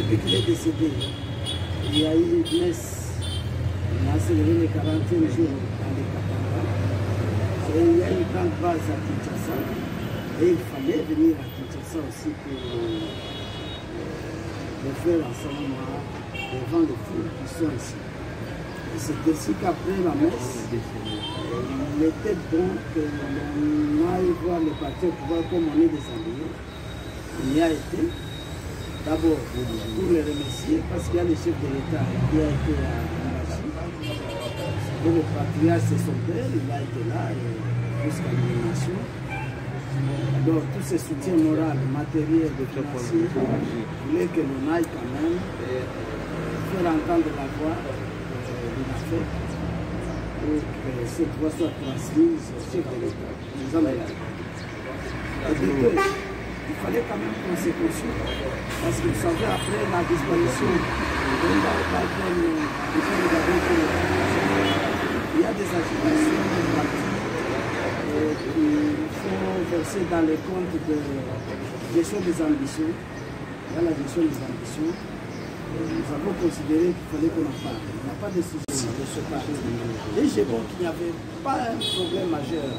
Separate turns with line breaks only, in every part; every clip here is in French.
depuis qu'il est décédé, il y a eu une messe. On a célébré le 40e jour dans les Katanga. Et il y a une grande base à Kinshasa. Et il fallait venir à Kinshasa aussi pour le faire ensemble devant les foules qui sont ici. Et c'est ainsi qu'après la messe, il était bon que l'on aille voir le parti au pouvoir comme on est déshabillé. On y a été. D'abord, pour le remercier, parce qu'il y a le chef de l'État qui a été à Mbachi. Le patriarche, c'est son père, il a été là jusqu'à l'élimination. Alors, tous ces soutiens moraux, matériels, de financiers, voulaient que l'on aille quand même faire entendre la voix de la fête pour que cette voix soit transmise au chef de l'État. Nous en sommes là. Il fallait quand même qu'on se consulte, parce que vous savez, après la disparition il y a des agitations qu'il faut verser dans les comptes de gestion des ambitions. Il y a la gestion des ambitions. Nous avons considéré qu'il fallait qu'on en parle. Il n'y a pas de souci de ce parti. Et j'ai bon qu'il n'y avait pas un problème majeur,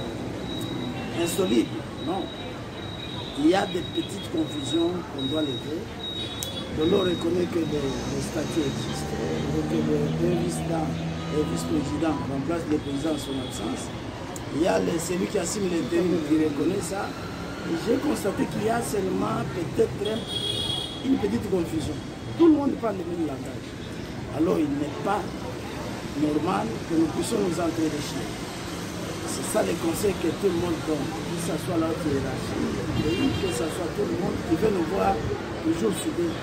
insolite, non. Il y a des petites confusions qu'on doit lever. L'on reconnaît que les statuts existent, que le vice-président remplace le président en son absence. Il y a celui qui assigne l'intérim qui reconnaît ça. J'ai constaté qu'il y a seulement peut-être une petite confusion. Tout le monde parle le même langage. Alors il n'est pas normal que nous puissions nous entraîner. C'est ça le conseil que tout le monde donne, que ce soit la haute hiérarchie, que ce soit tout le monde qui veut nous voir toujours soudés.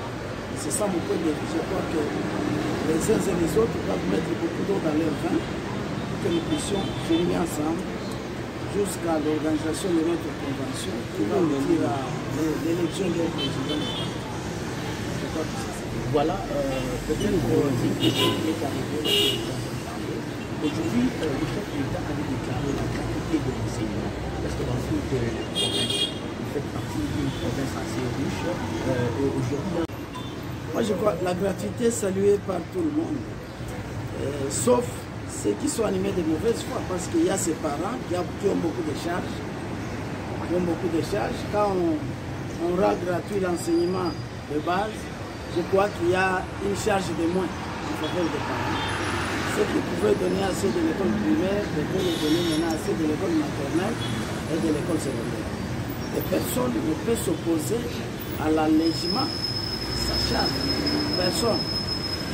C'est ça mon point de vue. Je crois que les uns et les autres doivent mettre beaucoup d'eau dans leur vin, que nous puissions finir ensemble jusqu'à l'organisation de notre convention qui va mentir à l'élection d'un président. Je crois que c'est ça.
Voilà, peut-être une question qui est arrivée. Aujourd'hui, le chef de l'État avait déclaré la gratuité de l'enseignement, parce que dans toute la province, vous faites partie d'une province assez riche. Aujourd'hui,
moi je crois que la gratuité est saluée par tout le monde, sauf ceux qui sont animés de mauvaise foi, parce qu'il y a ces parents qui ont beaucoup de charges. Quand on rend gratuit l'enseignement de base, je crois qu'il y a une charge de moins en faveur des parents. Ceux qui pouvaient donner assez de l'école primaire, devaient les donner maintenant assez de l'école maternelle et de l'école secondaire. Et personne ne peut s'opposer à l'allègement de sa charge. Personne.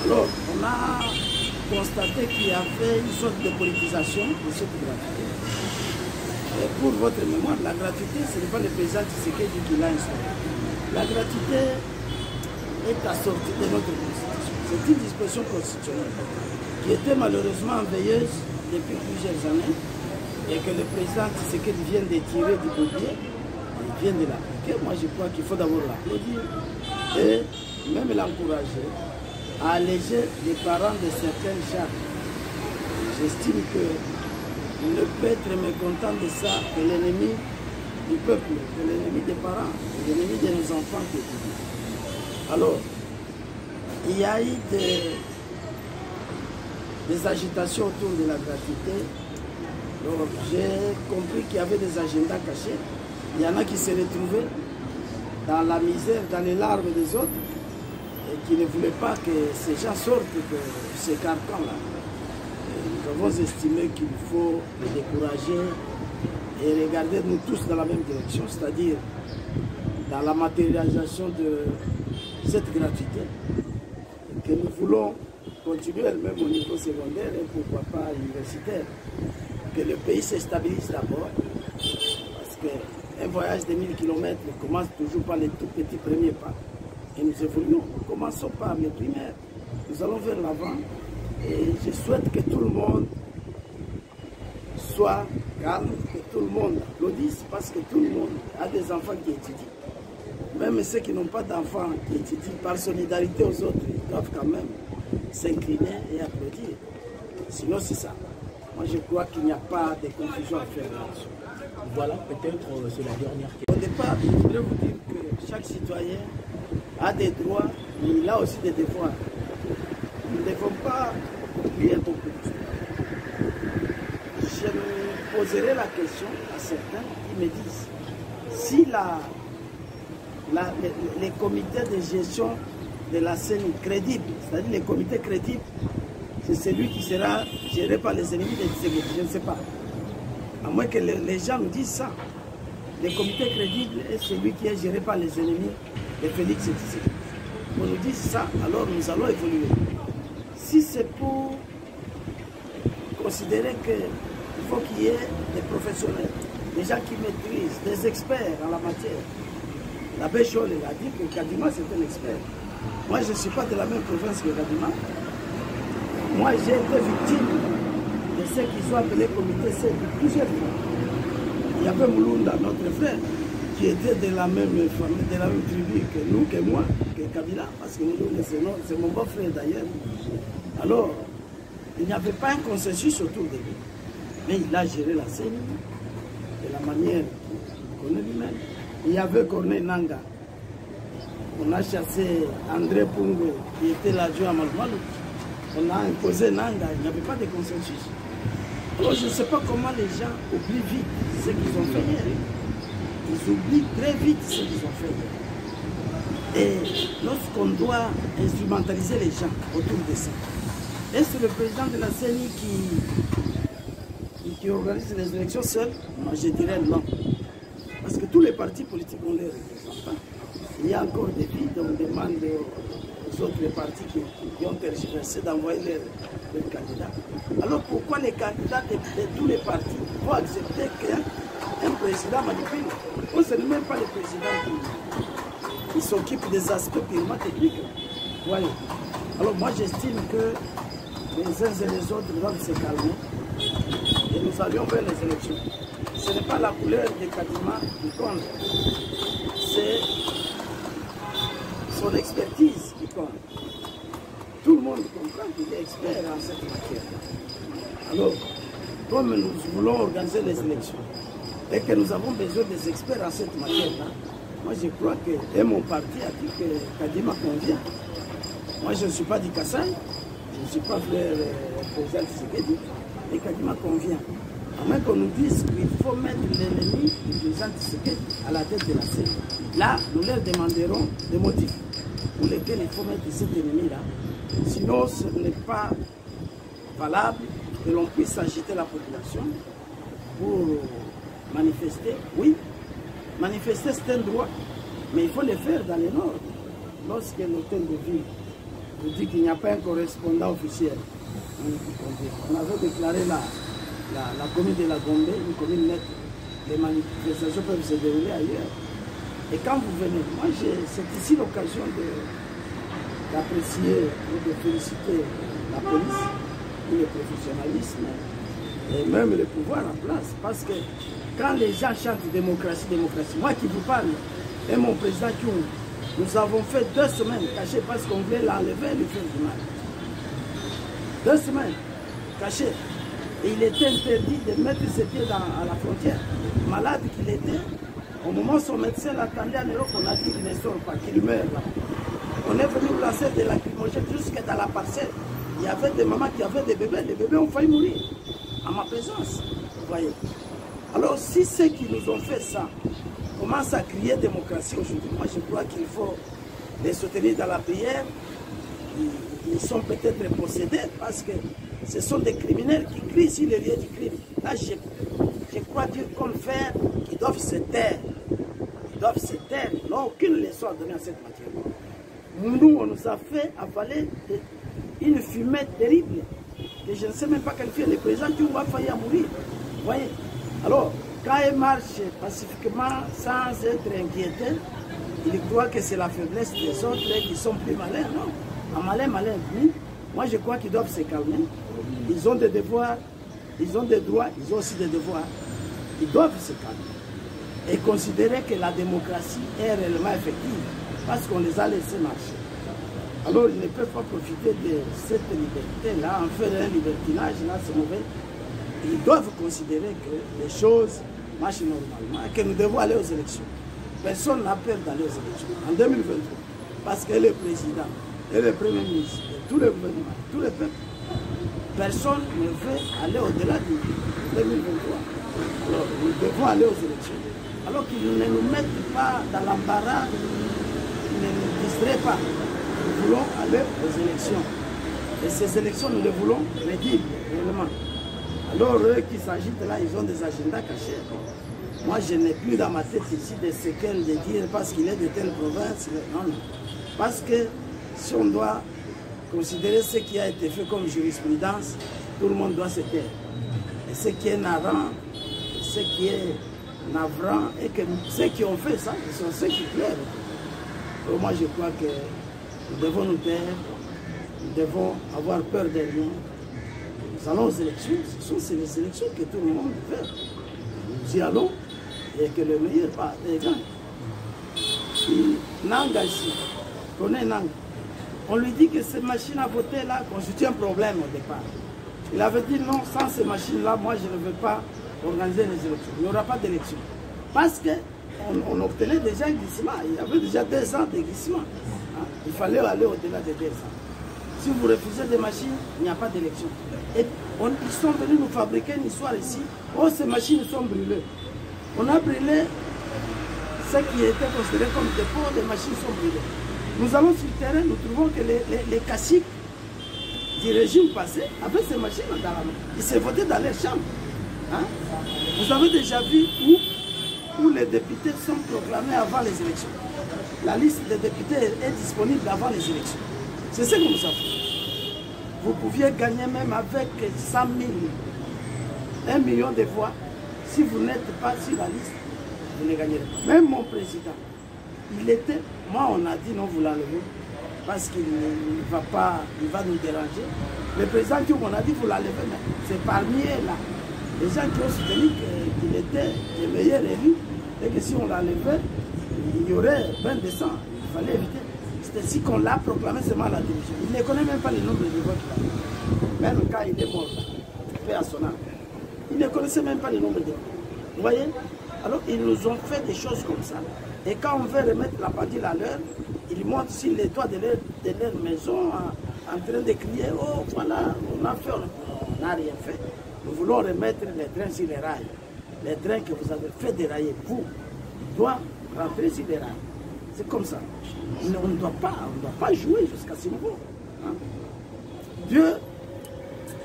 Alors, on a constaté qu'il y avait une sorte de politisation de cette gratuité. Et pour votre mémoire, la gratuité, ce n'est pas le président Tshisekedi qui l'a instauré. La gratuité est assortie de notre constitution. C'est une disposition constitutionnelle qui était malheureusement veilleuse depuis plusieurs années et que le président Tshisekedi vient de tirer du bouclier, il vient de l'appliquer. Moi je crois qu'il faut d'abord l'applaudir et même l'encourager à alléger les parents de certaines charges. J'estime qu'il ne peut être mécontent de ça que l'ennemi du peuple, que l'ennemi des parents, que l'ennemi de nos enfants qui étudient. Alors, il y a eu des agitations autour de la gratuité. Donc j'ai compris qu'il y avait des agendas cachés. Il y en a qui se retrouvaient dans la misère, dans les larmes des autres, et qui ne voulaient pas que ces gens sortent de ces carcans-là. Nous avons estimé qu'il faut les décourager et regarder nous tous dans la même direction, c'est-à-dire dans la matérialisation de cette gratuité, que nous voulons continuer même au niveau secondaire et pourquoi pas universitaire. Que le pays se stabilise d'abord, parce qu'un voyage de 1000 km commence toujours par les tout petits premiers pas. Et nous évoluons, nous commençons par les primaires, nous allons vers l'avant et je souhaite que tout le monde soit calme, que tout le monde applaudisse, parce que tout le monde a des enfants qui étudient. Même ceux qui n'ont pas d'enfants qui étudient, par solidarité aux autres, ils doivent quand même s'incliner et applaudir. Sinon c'est ça. Moi je crois qu'il n'y a pas de confusion à faire là-dessus.
Voilà, peut-être c'est la dernière question.
Au départ, je voudrais vous dire que chaque citoyen a des droits, mais il a aussi des devoirs. Nous ne devons pas oublier beaucoup de choses. Je me poserai la question à certains qui me disent si les comités de gestion de la CENI crédibles, c'est-à-dire les comités crédibles, c'est celui qui sera géré par les ennemis de Tshisekedi, je ne sais pas. À moins que les gens nous disent ça. Les comités crédibles est celui qui est géré par les ennemis de Félix Tshisekedi. On nous dit ça, alors nous allons évoluer. Si c'est pour considérer qu'il faut qu'il y ait des professionnels, des gens qui maîtrisent, des experts en la matière. L'abbé Scholl a dit que Kadima c'est un expert. Moi je ne suis pas de la même province que Kadima. Moi j'ai été victime de ce qu'ils ont appelé comité C plusieurs fois. Il y avait Moulounda, notre frère, qui était de la même famille, de la même tribu que nous, que moi, que Kabila, parce que Moulounda c'est mon beau-frère d'ailleurs. Alors, il n'y avait pas un consensus autour de lui. Mais il a géré la scène de la manière qu'il connaît lui-même. Il y avait Corneille Nanga. On a chassé André Pungo, qui était l'adjoint à Malmalou. On a imposé Nanga, il n'y avait pas de consensus. Alors je ne sais pas comment les gens oublient vite ce qu'ils ont fait hier. Ils oublient très vite ce qu'ils ont fait hier. Et lorsqu'on doit instrumentaliser les gens autour de ça, est-ce le président de la CENI qui organise les élections seul? Moi je dirais non. Parce que tous les partis politiques ont les représentants. Il y a encore des vides, on demande aux autres partis qui ont tergiversé d'envoyer leurs candidats. Alors pourquoi les candidats de tous les partis vont accepter qu'un président manipule? On ne sait même pas les présidents qui s'occupent des aspects purement techniques. Voyez. Alors moi j'estime que les uns et les autres doivent se calmer et nous allions vers les élections. Ce n'est pas la couleur de Kadima qui compte, c'est son expertise qui compte. Tout le monde comprend qu'il est expert en cette matière. Alors, comme nous voulons organiser les élections et que nous avons besoin des experts en cette matière-là, moi je crois que mon parti a dit que Kadima convient. Moi je ne suis pas du Kassai, je ne suis pas frère président Tshisekedi, mais Kadima convient. À moins qu'on nous dise qu'il faut mettre l'ennemi du président Tshisekedi à la tête de la CENI. Là, nous leur demanderons des motifs pour lesquels il faut mettre cet ennemi-là. Sinon, ce n'est pas valable que l'on puisse agiter la population pour manifester. Oui, manifester c'est un droit, mais il faut le faire dans les normes. Lorsque l'hôtel de ville nous dit qu'il n'y a pas un correspondant officiel, on avait déclaré la commune de la Gombe, une commune nette, les manifestations peuvent se dérouler ailleurs. Et quand vous venez, moi c'est ici l'occasion d'apprécier et de féliciter la police, et le professionnalisme, et même le pouvoir en place. Parce que quand les gens chantent démocratie, démocratie, moi qui vous parle, et mon président Kyoum, nous avons fait 2 semaines cachées parce qu'on voulait l'enlever et lui faire du mal. 2 semaines cachées. Et il était interdit de mettre ses pieds à la frontière. Malade qu'il était, au moment où son médecin l'attendait en Europe, on a dit qu'il ne sort pas, qu'il meurt là. On est venu placer des lacrymogènes jusque dans la parcelle. Il y avait des mamans qui avaient des bébés, les bébés ont failli mourir à ma présence. Vous voyez. Alors si ceux qui nous ont fait ça commencent à crier démocratie aujourd'hui, moi je crois qu'il faut les soutenir dans la prière. Ils sont peut-être possédés parce que ce sont des criminels qui crient sur les lieux du crime. Là, je crois Dieu comme faire qu'ils doivent se taire. Ils doivent se taire. Ils n'ont aucune leçon à donner à cette matière. Nous, on nous a fait avaler une fumée terrible. Et je ne sais même pas qualifier. Les présidents qui ont failli à mourir. Vous voyez. Alors, quand ils marchent pacifiquement sans être inquiétés, ils croient que c'est la faiblesse des autres qui sont plus malins. Non. En malin, oui. Moi, je crois qu'ils doivent se calmer. Ils ont des devoirs, ils ont des droits, ils ont aussi des devoirs. Ils doivent se calmer et considérer que la démocratie est réellement effective parce qu'on les a laissés marcher. Alors, ils ne peuvent pas profiter de cette liberté-là, en faire un libertinage, là, c'est mauvais. Ils doivent considérer que les choses marchent normalement et que nous devons aller aux élections. Personne n'a peur d'aller aux élections. En 2023, parce qu'elle est président, elle est premier ministre, tout le gouvernement, tout le peuple. Personne ne veut aller au-delà de 2023. Alors, nous devons aller aux élections. Alors qu'ils ne nous mettent pas dans l'embarras, ne nous distraient pas. Nous voulons aller aux élections. Et ces élections, nous les voulons crédibles, réellement. Alors, eux qui s'agitent là, ils ont des agendas cachés. Moi, je n'ai plus dans ma tête ici des séquelles de dire parce qu'il est de telle province. Non, non. Parce que si on doit considérer ce qui a été fait comme jurisprudence, tout le monde doit se taire. Et ce qui est navrant, ce qui est navrant, et que ceux qui ont fait ça, ce sont ceux qui pleurent. Donc moi, je crois que nous devons nous taire, nous devons avoir peur de rien. Nous allons aux élections, ce sont les élections que tout le monde veut. Nous y allons, et que le meilleur gagne. Nanga ici, connaît Nanga. On lui dit que ces machines à voter là constituent un problème au départ. Il avait dit non, sans ces machines-là, moi je ne veux pas organiser les élections. Il n'y aura pas d'élection. Parce qu'on obtenait déjà un glissement. Il y avait déjà 2 ans de glissement. Hein? Il fallait aller au-delà de 2 ans. Si vous refusez des machines, il n'y a pas d'élection. Et ils sont venus nous fabriquer une histoire ici. Oh, ces machines sont brûlées. On a brûlé ce qui était considéré comme dépôt, les machines sont brûlées. Nous allons sur le terrain, nous trouvons que les caciques du régime passé avaient ces machines dans la main. Ils se votaient dans leur chambre. Hein? Vous avez déjà vu où les députés sont proclamés avant les élections. La liste des députés est disponible avant les élections. C'est ce que nous avons. Vous pouviez gagner même avec 100 000, 1 million de voix. Si vous n'êtes pas sur la liste, vous ne gagnerez pas. Même mon président, il était, moi on a dit non, vous l'enlevez, parce qu'il ne va pas, il va nous déranger. Le président qui on a dit vous l'enlevez, mais c'est parmi eux là, les gens qui ont soutenu qu'il était le meilleur élu, et que si on l'enlevait, il y aurait 20 décembre, il fallait éviter. C'est ainsi qu'on l'a proclamé seulement à la télévision. Il ne connaît même pas le nombre de voix qu'il a. Même quand il est mort, paix à son âme. Il ne connaissait même pas le nombre de voix. Vous voyez? Alors ils nous ont fait des choses comme ça. Et quand on veut remettre la pendule à l'heure, ils montent sur les toits de leur maison en train de crier « Oh, voilà, on a fait, on n'a rien fait. Nous voulons remettre les trains sur les rails. Les trains que vous avez fait dérailler, vous, doivent rentrer sur les rails. » C'est comme ça. On ne doit pas jouer jusqu'à ce niveau. Hein? Dieu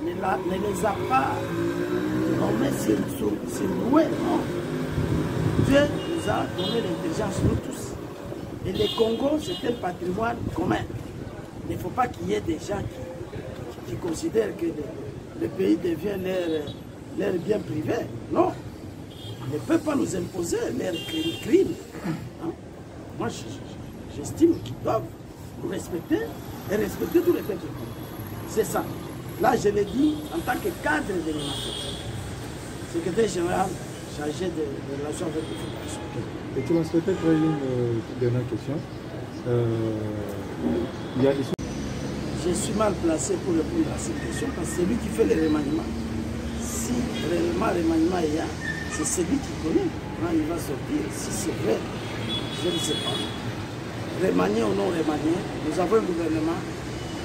ne les a pas nommés sur loué, non. Dieu nous a donné l'intelligence, nous tous. Et le Congo, c'est un patrimoine commun. Il ne faut pas qu'il y ait des gens qui considèrent que le pays devient leur bien privé. Non. On ne peut pas nous imposer leurs crimes. Hein? Moi, j'estime qu'ils doivent nous respecter et respecter tous les peuples. C'est ça. Là, je l'ai dit en tant que cadre de l'animation. Secrétaire général chargé de relations avec les fédérations.
Et tu m'as souhaité poser une dernière question. Il y a des...
Je suis mal placé pour répondre à cette question parce que c'est lui qui fait le remaniement. Si réellement remaniement il y a, c'est celui qui connaît. Quand il va sortir, si c'est vrai, je ne sais pas. Remanié ou non remanié, nous avons un gouvernement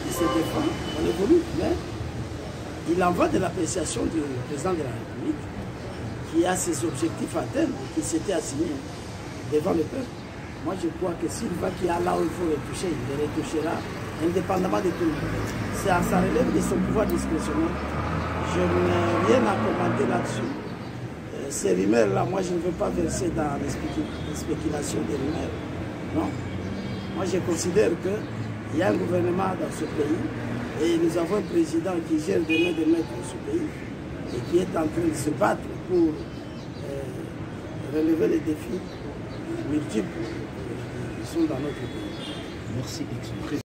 qui se défend, on évolue, mais il en va de l'appréciation du président de la République qui a ses objectifs à atteindre, qui s'était assigné devant le peuple. Moi, je crois que s'il va qu'il y a là où il faut retoucher, il le retouchera, indépendamment de tout le monde. Ça relève de son pouvoir discrétionnaire. Je n'ai rien à commenter là-dessus. Ces rumeurs-là, moi, je ne veux pas verser dans les spéculations des rumeurs. Non. Moi, je considère qu'il y a un gouvernement dans ce pays et nous avons un président qui gère de main de maître dans ce pays et qui est en train de se battre pour relever les défis multiples qui sont dans notre pays.
Merci,